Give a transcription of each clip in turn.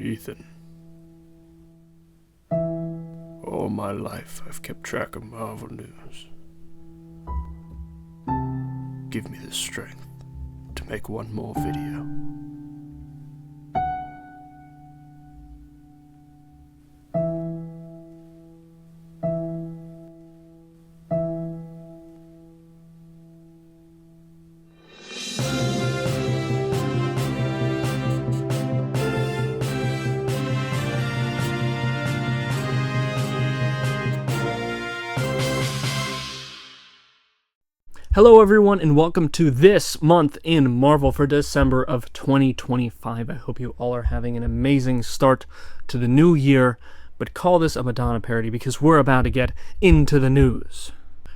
Ethan. All my life I've kept track of Marvel news. Give me the strength to make one more video. Hello everyone, and welcome to this month in Marvel for December of 2025. I hope you all are having an amazing start to the new year, but call this a Madonna parody because we're about to get into the news.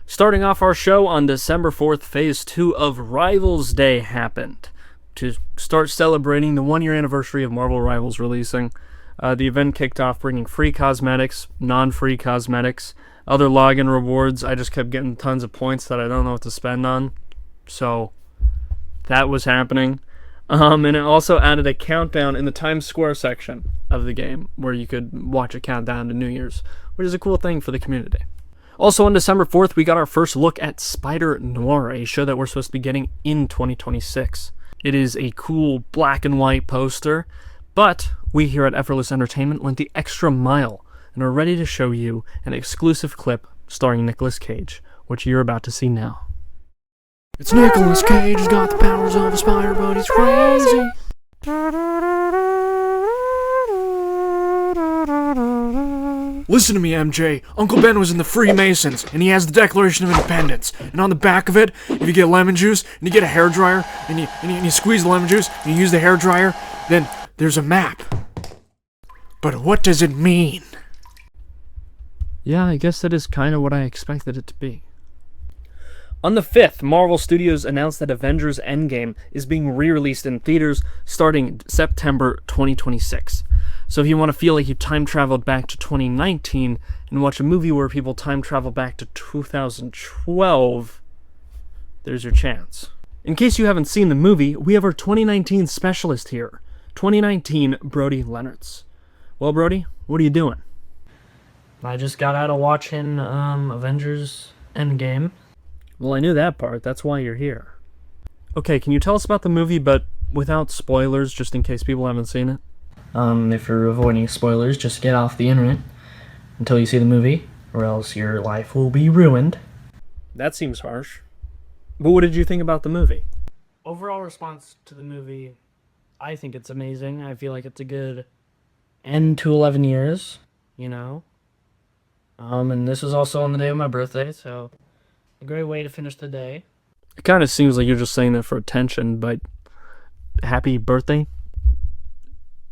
Starting off our show on December 4th, Phase 2 of Rivals Day happened. To start celebrating the one-year anniversary of Marvel Rivals releasing, the event kicked off bringing free cosmetics, non-free cosmetics, other login rewards. I just kept getting tons of points that I don't know what to spend on. So that was happening. And it also added a countdown in the Times Square section of the game where you could watch a countdown to New Year's, which is a cool thing for the community. Also on December 4th, we got our first look at Spider-Noir, a show that we're supposed to be getting in 2026. It is a cool black and white poster, but we here at Effortless Entertainment went the extra mile and are ready to show you an exclusive clip starring Nicolas Cage, which you're about to see now. It's Nicolas Cage, he's got the powers of a spider, but he's crazy. Listen to me, MJ. Uncle Ben was in the Freemasons, and he has the Declaration of Independence. And on the back of it, if you get lemon juice, and you get a hairdryer, and you squeeze the lemon juice, and you use the hairdryer, then there's a map. But what does it mean? Yeah, I guess that is kind of what I expected it to be. On the 5th, Marvel Studios announced that Avengers Endgame is being re-released in theaters starting September 2026. So if you want to feel like you time traveled back to 2019 and watch a movie where people time travel back to 2012, there's your chance. In case you haven't seen the movie, we have our 2019 specialist here, 2019 Brody Leonards. Well, Brody, what are you doing? I just got out of watching Avengers Endgame. Well, I knew that part. That's why you're here. Okay, can you tell us about the movie, but without spoilers, just in case people haven't seen it? If you're avoiding spoilers, just get off the internet until you see the movie, or else your life will be ruined. That seems harsh. But what did you think about the movie? Overall response to the movie, I think it's amazing. I feel like it's a good end to 11 years, you know? And this is also on the day of my birthday, so a great way to finish the day. It kind of seems like you're just saying that for attention, but happy birthday?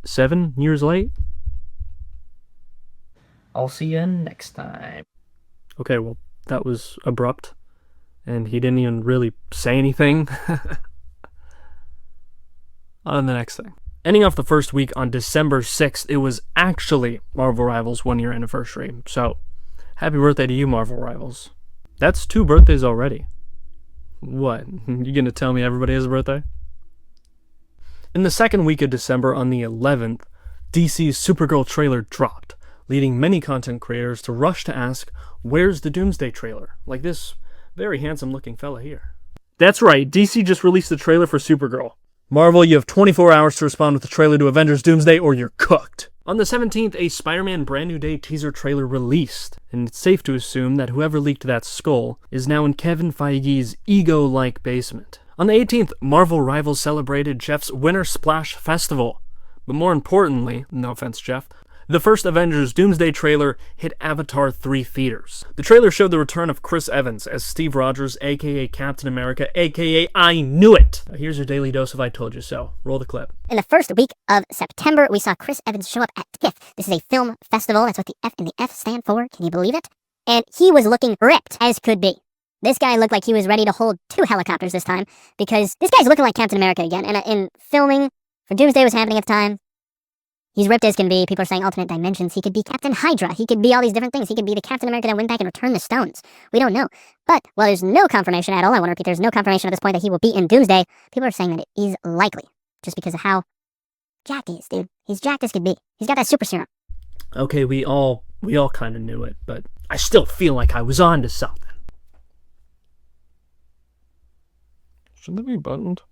7 years late? I'll see you next time. Okay, well, that was abrupt, and he didn't even really say anything. On the next thing. Ending off the first week on December 6th, it was actually Marvel Rivals' one-year anniversary, so happy birthday to you, Marvel Rivals. That's 2 birthdays already. What? You gonna tell me everybody has a birthday? In the second week of December, on the 11th, DC's Supergirl trailer dropped, leading many content creators to rush to ask, where's the Doomsday trailer? Like this very handsome-looking fella here. That's right, DC just released the trailer for Supergirl. Marvel, you have 24 hours to respond with the trailer to Avengers Doomsday or you're cooked. On the 17th, a Spider-Man Brand New Day teaser trailer released, and it's safe to assume that whoever leaked that skull is now in Kevin Feige's ego-like basement. On the 18th, Marvel Rivals celebrated Jeff's Winter Splash Festival. But more importantly, no offense Jeff, the first Avengers Doomsday trailer hit Avatar 3 theaters. The trailer showed the return of Chris Evans as Steve Rogers, aka Captain America, aka I Knew It! Here's your daily dose of I Told You So. Roll the clip. In the first week of September, we saw Chris Evans show up at TIFF. This is a film festival. That's what the F and the F stand for. Can you believe it? And he was looking ripped as could be. This guy looked like he was ready to hold 2 helicopters this time, because this guy's looking like Captain America again. And in filming for Doomsday was happening at the time. He's ripped as can be. People are saying alternate dimensions. He could be Captain Hydra. He could be all these different things. He could be the Captain America that went back and returned the stones. We don't know. But while there's no confirmation at all, I want to repeat, there's no confirmation at this point that he will be in Doomsday, people are saying that it is likely, just because of how jacked he is, dude. He's jacked as could be. He's got that super serum. Okay, we all kind of knew it, but I still feel like I was on to something. Should they be buttoned?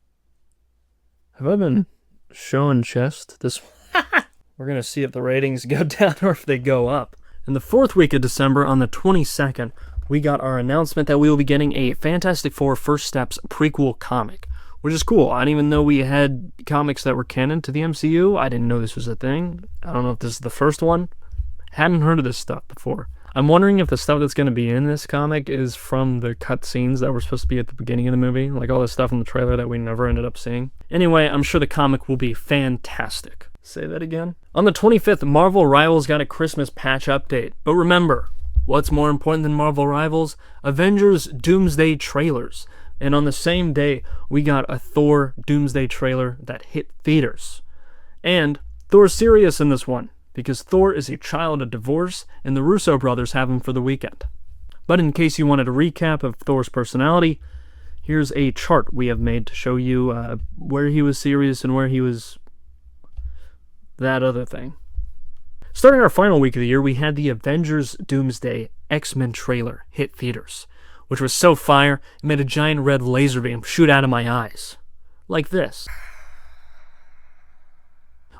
Have I been showing chest this? We're gonna see if the ratings go down or if they go up. In the 4th week of December, on the 22nd, we got our announcement that we will be getting a Fantastic Four First Steps prequel comic, which is cool. I didn't even know we had comics that were canon to the MCU. I didn't know this was a thing. I don't know if this is the first one. Hadn't heard of this stuff before. I'm wondering if the stuff that's going to be in this comic is from the cut scenes that were supposed to be at the beginning of the movie, like all the stuff in the trailer that we never ended up seeing. Anyway, I'm sure the comic will be fantastic. Say that again? On the 25th, Marvel Rivals got a Christmas patch update. But remember, what's more important than Marvel Rivals? Avengers Doomsday trailers. And on the same day, we got a Thor Doomsday trailer that hit theaters. And Thor's serious in this one, because Thor is a child of divorce, and the Russo brothers have him for the weekend. But in case you wanted a recap of Thor's personality, here's a chart we have made to show you where he was serious and where he was that other thing. Starting our final week of the year, we had the Avengers Doomsday X-Men trailer hit theaters, which was so fire, it made a giant red laser beam shoot out of my eyes. Like this.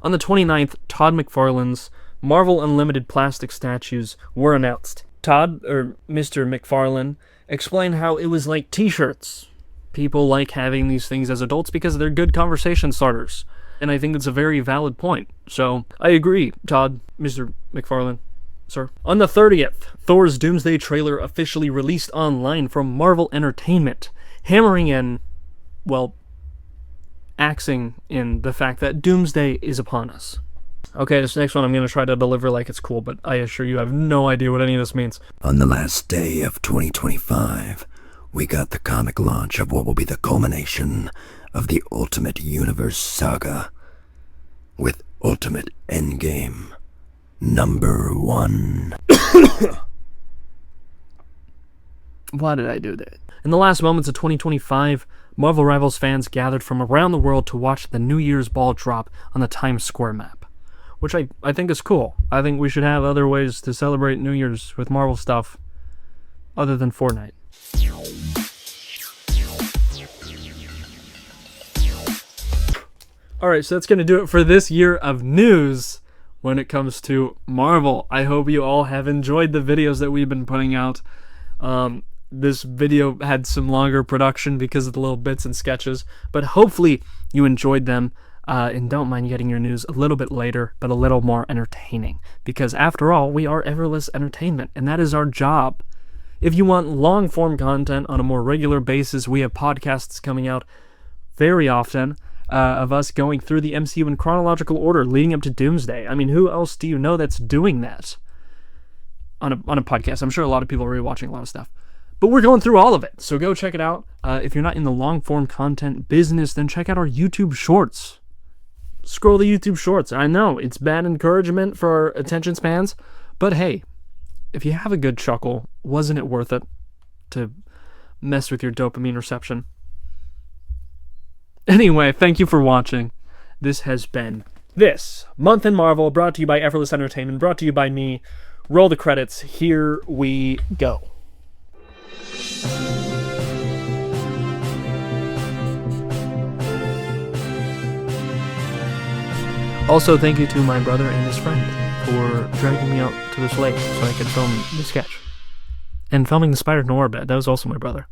On the 29th, Todd McFarlane's Marvel Unlimited plastic statues were announced. Todd, or Mr. McFarlane, explained how it was like t-shirts. People like having these things as adults because they're good conversation starters. And I think that's a very valid point. So, I agree, Todd, Mr. McFarlane, sir. On the 30th, Thor's Doomsday trailer officially released online from Marvel Entertainment, hammering in, well, axing in the fact that Doomsday is upon us. Okay, this next one I'm going to try to deliver like it's cool, but I assure you I have no idea what any of this means. On the last day of 2025, we got the comic launch of what will be the culmination of the Ultimate Universe saga with Ultimate Endgame #1. Why did I do that? In the last moments of 2025, Marvel Rivals fans gathered from around the world to watch the New Year's ball drop on the Times Square map, which I think is cool. I think we should have other ways to celebrate New Year's with Marvel stuff other than Fortnite. Alright, so that's going to do it for this year of news when it comes to Marvel. I hope you all have enjoyed the videos that we've been putting out. This video had some longer production because of the little bits and sketches, but hopefully you enjoyed them and don't mind getting your news a little bit later, but a little more entertaining. Because after all, we are Everless Entertainment, and that is our job. If you want long-form content on a more regular basis, we have podcasts coming out very often of us going through the MCU in chronological order leading up to Doomsday. I mean, who else do you know that's doing that on a podcast? I'm sure a lot of people are already watching a lot of stuff. But we're going through all of it, so go check it out. If you're not in the long-form content business, then check out our YouTube Shorts. Scroll the YouTube Shorts. I know, it's bad encouragement for our attention spans, but hey, if you have a good chuckle, wasn't it worth it to mess with your dopamine reception? Anyway, thank you for watching. This has been This Month in Marvel, brought to you by Effortless Entertainment, brought to you by me. Roll the credits. Here we go. Also, thank you to my brother and his friend for dragging me out to this lake so I could film the sketch. And filming the Spider Noir bed. That was also my brother.